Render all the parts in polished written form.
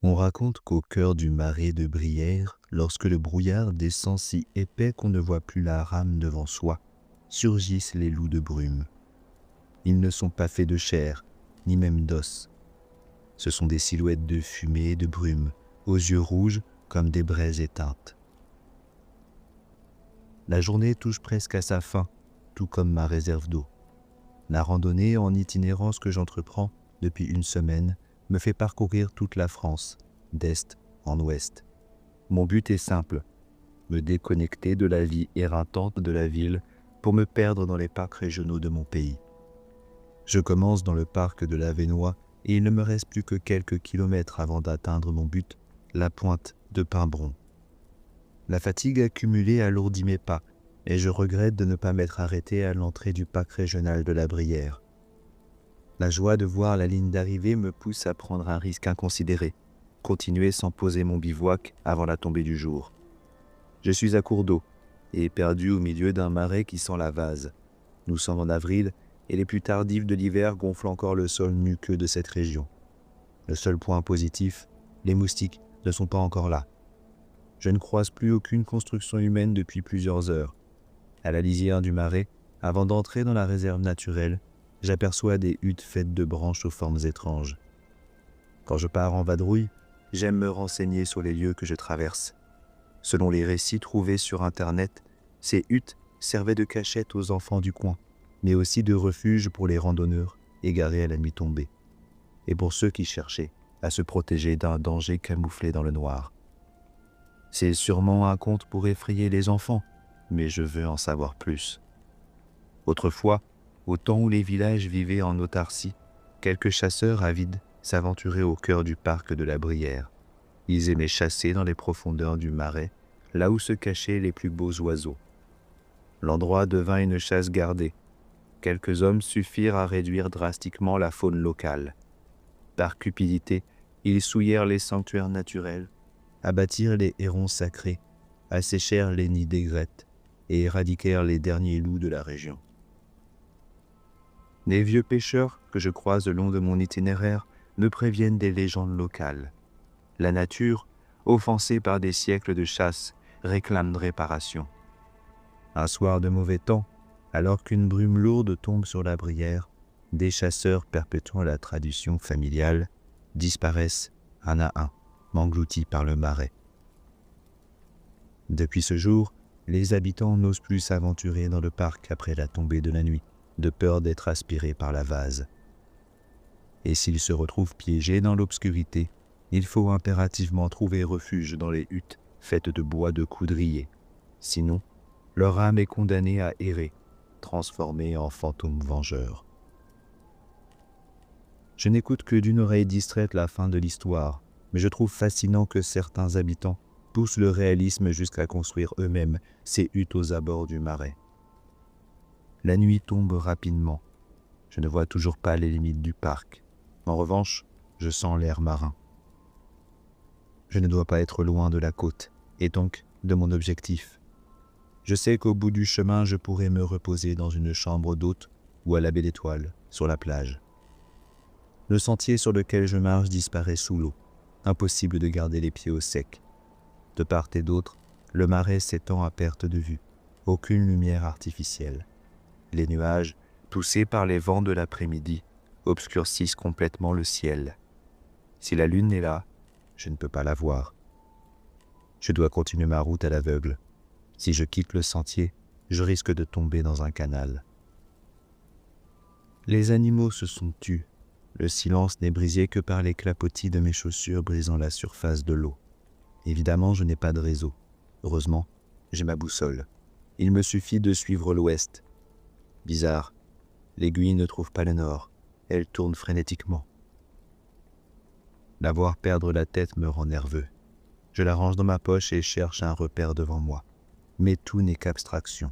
On raconte qu'au cœur du marais de Brière, lorsque le brouillard descend si épais qu'on ne voit plus la rame devant soi, surgissent les loups de brume. Ils ne sont pas faits de chair, ni même d'os. Ce sont des silhouettes de fumée et de brume, aux yeux rouges comme des braises éteintes. La journée touche presque à sa fin, tout comme ma réserve d'eau. La randonnée en itinérance que j'entreprends depuis une semaine me fait parcourir toute la France, d'est en ouest. Mon but est simple, me déconnecter de la vie éreintante de la ville pour me perdre dans les parcs régionaux de mon pays. Je commence dans le parc de l'Avesnois et il ne me reste plus que quelques kilomètres avant d'atteindre mon but, la pointe de Pimbron. La fatigue accumulée alourdit mes pas et je regrette de ne pas m'être arrêté à l'entrée du parc régional de la Brière. La joie de voir la ligne d'arrivée me pousse à prendre un risque inconsidéré, continuer sans poser mon bivouac avant la tombée du jour. Je suis à court d'eau et perdu au milieu d'un marais qui sent la vase. Nous sommes en avril et les pluies tardives de l'hiver gonflent encore le sol muqueux de cette région. Le seul point positif, les moustiques ne sont pas encore là. Je ne croise plus aucune construction humaine depuis plusieurs heures. À la lisière du marais, avant d'entrer dans la réserve naturelle, j'aperçois des huttes faites de branches aux formes étranges. Quand je pars en vadrouille, j'aime me renseigner sur les lieux que je traverse. Selon les récits trouvés sur Internet, ces huttes servaient de cachette aux enfants du coin, mais aussi de refuge pour les randonneurs égarés à la nuit tombée, et pour ceux qui cherchaient à se protéger d'un danger camouflé dans le noir. C'est sûrement un conte pour effrayer les enfants, mais je veux en savoir plus. Autrefois, au temps où les villages vivaient en autarcie, quelques chasseurs avides s'aventuraient au cœur du parc de la Brière. Ils aimaient chasser dans les profondeurs du marais, là où se cachaient les plus beaux oiseaux. L'endroit devint une chasse gardée. Quelques hommes suffirent à réduire drastiquement la faune locale. Par cupidité, ils souillèrent les sanctuaires naturels, abattirent les hérons sacrés, asséchèrent les nids d'aigrettes et éradiquèrent les derniers loups de la région. Les vieux pêcheurs que je croise le long de mon itinéraire me préviennent des légendes locales. La nature, offensée par des siècles de chasse, réclame réparation. Un soir de mauvais temps, alors qu'une brume lourde tombe sur la Brière, des chasseurs perpétuant la tradition familiale disparaissent un à un, engloutis par le marais. Depuis ce jour, les habitants n'osent plus s'aventurer dans le parc après la tombée de la nuit, de peur d'être aspirés par la vase. Et s'ils se retrouvent piégés dans l'obscurité, il faut impérativement trouver refuge dans les huttes faites de bois de coudrier. Sinon, leur âme est condamnée à errer, transformée en fantôme vengeur. Je n'écoute que d'une oreille distraite la fin de l'histoire, mais je trouve fascinant que certains habitants poussent le réalisme jusqu'à construire eux-mêmes ces huttes aux abords du marais. La nuit tombe rapidement. Je ne vois toujours pas les limites du parc. En revanche, je sens l'air marin. Je ne dois pas être loin de la côte, et donc de mon objectif. Je sais qu'au bout du chemin, je pourrai me reposer dans une chambre d'hôte ou à la baie d'Étoile, sur la plage. Le sentier sur lequel je marche disparaît sous l'eau. Impossible de garder les pieds au sec. De part et d'autre, le marais s'étend à perte de vue. Aucune lumière artificielle. Les nuages, poussés par les vents de l'après-midi, obscurcissent complètement le ciel. Si la lune est là, je ne peux pas la voir. Je dois continuer ma route à l'aveugle. Si je quitte le sentier, je risque de tomber dans un canal. Les animaux se sont tus. Le silence n'est brisé que par les clapotis de mes chaussures brisant la surface de l'eau. Évidemment, je n'ai pas de réseau. Heureusement, j'ai ma boussole. Il me suffit de suivre l'ouest. Bizarre, l'aiguille ne trouve pas le nord. Elle tourne frénétiquement. La voir perdre la tête me rend nerveux. Je la range dans ma poche et cherche un repère devant moi. Mais tout n'est qu'abstraction.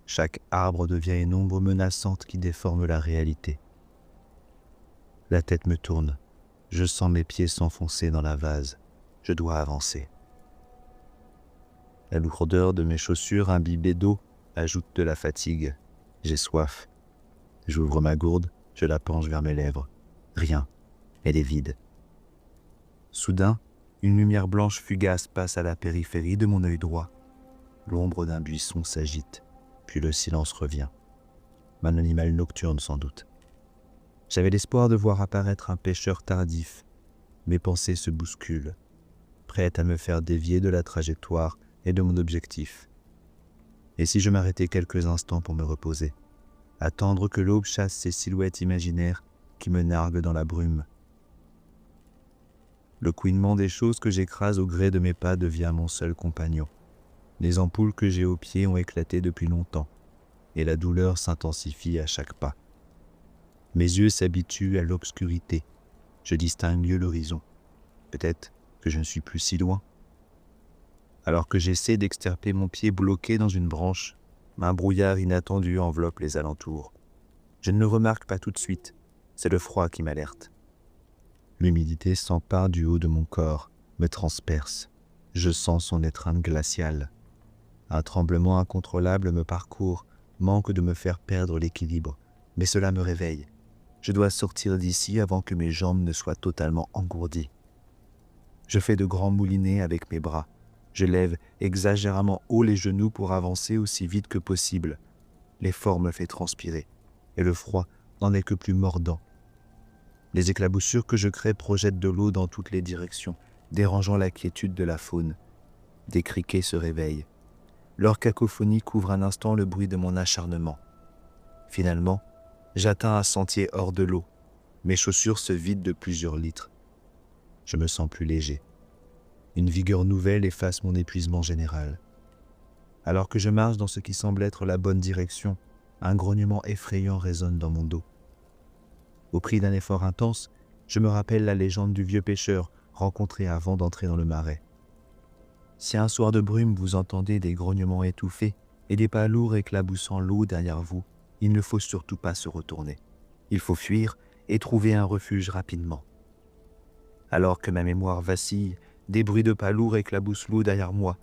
Chaque arbre devient une ombre menaçante qui déforme la réalité. La tête me tourne. Je sens mes pieds s'enfoncer dans la vase. Je dois avancer. La lourdeur de mes chaussures imbibées d'eau ajoute de la fatigue. J'ai soif. J'ouvre ma gourde, je la penche vers mes lèvres. Rien. Elle est vide. Soudain, une lumière blanche fugace passe à la périphérie de mon œil droit. L'ombre d'un buisson s'agite, puis le silence revient. Un animal nocturne sans doute. J'avais l'espoir de voir apparaître un pêcheur tardif. Mes pensées se bousculent, prêtes à me faire dévier de la trajectoire et de mon objectif. Et si je m'arrêtais quelques instants pour me reposer, attendre que l'aube chasse ces silhouettes imaginaires qui me narguent dans la brume? Le couinement des choses que j'écrase au gré de mes pas devient mon seul compagnon. Les ampoules que j'ai aux pieds ont éclaté depuis longtemps, et la douleur s'intensifie à chaque pas. Mes yeux s'habituent à l'obscurité. Je distingue mieux l'horizon. Peut-être que je ne suis plus si loin. Alors que j'essaie d'extirper mon pied bloqué dans une branche, un brouillard inattendu enveloppe les alentours. Je ne le remarque pas tout de suite, c'est le froid qui m'alerte. L'humidité s'empare du haut de mon corps, me transperce. Je sens son étreinte glaciale. Un tremblement incontrôlable me parcourt, manque de me faire perdre l'équilibre, mais cela me réveille. Je dois sortir d'ici avant que mes jambes ne soient totalement engourdies. Je fais de grands moulinets avec mes bras. Je lève exagérément haut les genoux pour avancer aussi vite que possible. L'effort me fait transpirer, et le froid n'en est que plus mordant. Les éclaboussures que je crée projettent de l'eau dans toutes les directions, dérangeant la quiétude de la faune. Des criquets se réveillent. Leur cacophonie couvre un instant le bruit de mon acharnement. Finalement, j'atteins un sentier hors de l'eau. Mes chaussures se vident de plusieurs litres. Je me sens plus léger. Une vigueur nouvelle efface mon épuisement général. Alors que je marche dans ce qui semble être la bonne direction, un grognement effrayant résonne dans mon dos. Au prix d'un effort intense, je me rappelle la légende du vieux pêcheur rencontré avant d'entrer dans le marais. Si un soir de brume vous entendez des grognements étouffés et des pas lourds éclaboussant l'eau derrière vous, il ne faut surtout pas se retourner. Il faut fuir et trouver un refuge rapidement. Alors que ma mémoire vacille, des bruits de pas lourds éclaboussent l'eau derrière moi.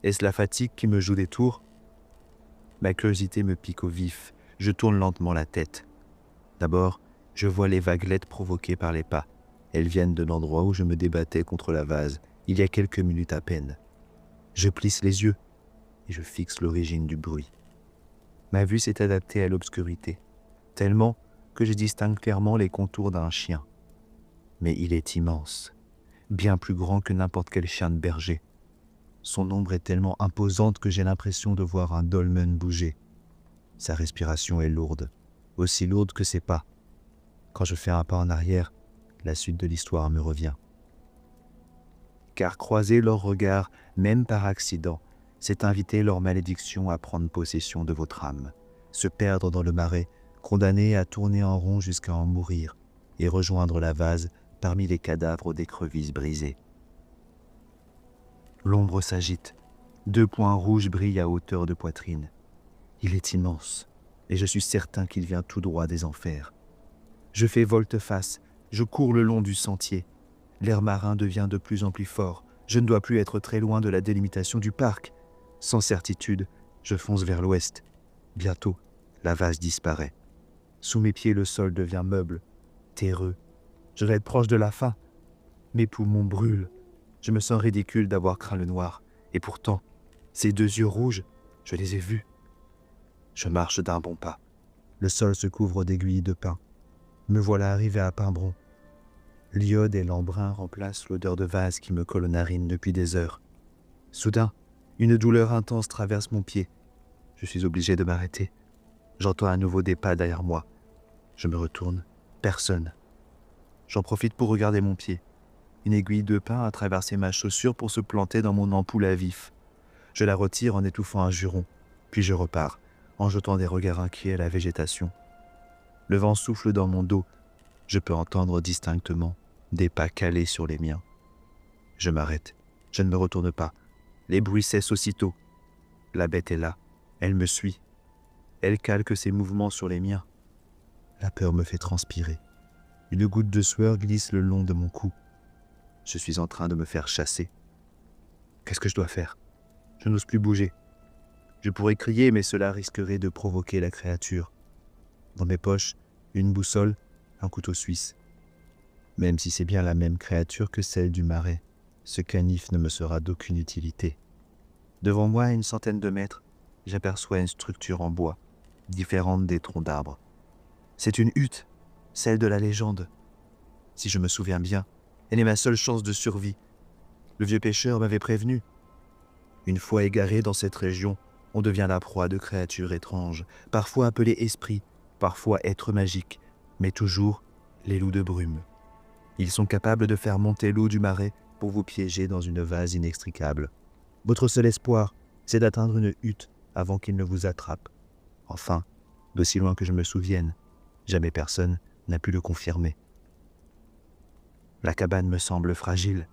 Est-ce la fatigue qui me joue des tours? Ma curiosité me pique au vif. Je tourne lentement la tête. D'abord, je vois les vaguelettes provoquées par les pas. Elles viennent de l'endroit où je me débattais contre la vase, il y a quelques minutes à peine. Je plisse les yeux et je fixe l'origine du bruit. Ma vue s'est adaptée à l'obscurité, tellement que je distingue clairement les contours d'un chien. Mais il est immense, bien plus grand que n'importe quel chien de berger. Son ombre est tellement imposante que j'ai l'impression de voir un dolmen bouger. Sa respiration est lourde, aussi lourde que ses pas. Quand je fais un pas en arrière, la suite de l'histoire me revient. Car croiser leurs regards, même par accident, c'est inviter leur malédiction à prendre possession de votre âme, se perdre dans le marais, condamné à tourner en rond jusqu'à en mourir, et rejoindre la vase parmi les cadavres d'écrevisses brisées. L'ombre s'agite, 2 points rouges brillent à hauteur de poitrine. Il est immense, et je suis certain qu'il vient tout droit des enfers. Je fais volte-face, je cours le long du sentier. L'air marin devient de plus en plus fort. Je ne dois plus être très loin de la délimitation du parc. Sans certitude, je fonce vers l'ouest. Bientôt, la vase disparaît. Sous mes pieds, le sol devient meuble, terreux. Je dois être proche de la fin. Mes poumons brûlent. Je me sens ridicule d'avoir craint le noir. Et pourtant, ces 2 yeux rouges, je les ai vus. Je marche d'un bon pas. Le sol se couvre d'aiguilles de pin. Me voilà arrivé à Pimbron. L'iode et l'embrun remplacent l'odeur de vase qui me colle aux narines depuis des heures. Soudain, une douleur intense traverse mon pied. Je suis obligé de m'arrêter. J'entends à nouveau des pas derrière moi. Je me retourne. Personne. J'en profite pour regarder mon pied. Une aiguille de pin a traversé ma chaussure pour se planter dans mon ampoule à vif. Je la retire en étouffant un juron, puis je repars, en jetant des regards inquiets à la végétation. Le vent souffle dans mon dos. Je peux entendre distinctement des pas calés sur les miens. Je m'arrête. Je ne me retourne pas. Les bruits cessent aussitôt. La bête est là. Elle me suit. Elle calque ses mouvements sur les miens. La peur me fait transpirer. Une goutte de sueur glisse le long de mon cou. Je suis en train de me faire chasser. Qu'est-ce que je dois faire? Je n'ose plus bouger. Je pourrais crier, mais cela risquerait de provoquer la créature. Dans mes poches, une boussole, un couteau suisse. Même si c'est bien la même créature que celle du marais, ce canif ne me sera d'aucune utilité. Devant moi, à une centaine de mètres, j'aperçois une structure en bois, différente des troncs d'arbres. C'est une hutte, celle de la légende. Si je me souviens bien, elle est ma seule chance de survie. Le vieux pêcheur m'avait prévenu. Une fois égaré dans cette région, on devient la proie de créatures étranges, parfois appelées esprits, parfois êtres magiques, mais toujours les loups de brume. Ils sont capables de faire monter l'eau du marais pour vous piéger dans une vase inextricable. Votre seul espoir, c'est d'atteindre une hutte avant qu'ils ne vous attrapent. Enfin, d'aussi loin que je me souvienne, jamais personne n'a pu le confirmer. La cabane me semble fragile,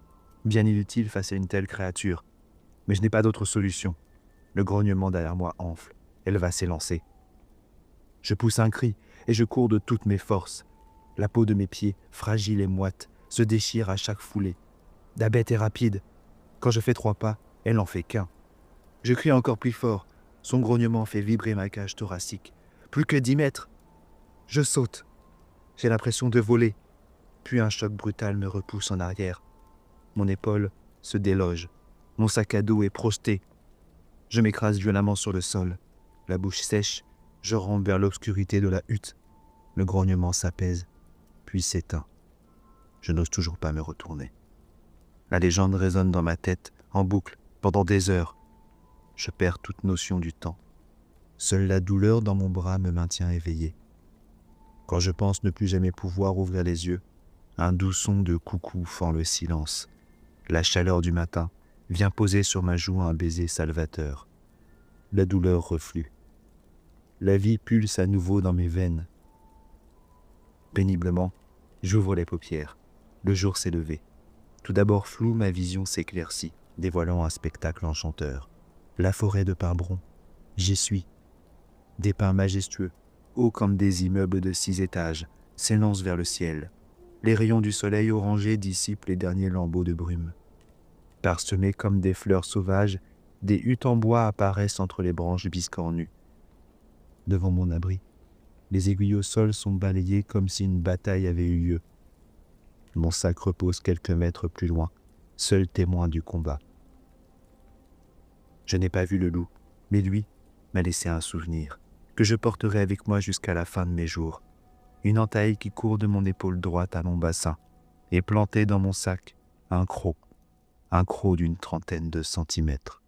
bien inutile face à une telle créature, mais je n'ai pas d'autre solution. Le grognement derrière moi enfle, elle va s'élancer. Je pousse un cri et je cours de toutes mes forces. La peau de mes pieds, fragile et moite, se déchire à chaque foulée. La bête est rapide. Quand je fais 3 pas, elle n'en fait qu'un. Je crie encore plus fort. Son grognement fait vibrer ma cage thoracique. Plus que 10 mètres. Je saute. J'ai l'impression de voler. Puis un choc brutal me repousse en arrière. Mon épaule se déloge. Mon sac à dos est projeté. Je m'écrase violemment sur le sol. La bouche sèche, je rampe vers l'obscurité de la hutte. Le grognement s'apaise, puis s'éteint. Je n'ose toujours pas me retourner. La légende résonne dans ma tête, en boucle, pendant des heures. Je perds toute notion du temps. Seule la douleur dans mon bras me maintient éveillé. Quand je pense ne plus jamais pouvoir ouvrir les yeux, un doux son de coucou fend le silence. La chaleur du matin vient poser sur ma joue un baiser salvateur. La douleur reflue. La vie pulse à nouveau dans mes veines. Péniblement, j'ouvre les paupières. Le jour s'est levé. Tout d'abord flou, ma vision s'éclaircit, dévoilant un spectacle enchanteur. La forêt de pins bruns, j'y suis. Des pins majestueux, hauts comme des immeubles de 6 étages, s'élancent vers le ciel. Les rayons du soleil orangé dissipent les derniers lambeaux de brume. Parsemés comme des fleurs sauvages, des huttes en bois apparaissent entre les branches biscornues. Devant mon abri, les aiguilles au sol sont balayées comme si une bataille avait eu lieu. Mon sac repose quelques mètres plus loin, seul témoin du combat. Je n'ai pas vu le loup, mais lui m'a laissé un souvenir, que je porterai avec moi jusqu'à la fin de mes jours. Une entaille qui court de mon épaule droite à mon bassin, et planté dans mon sac, un croc d'une 30aine de centimètres.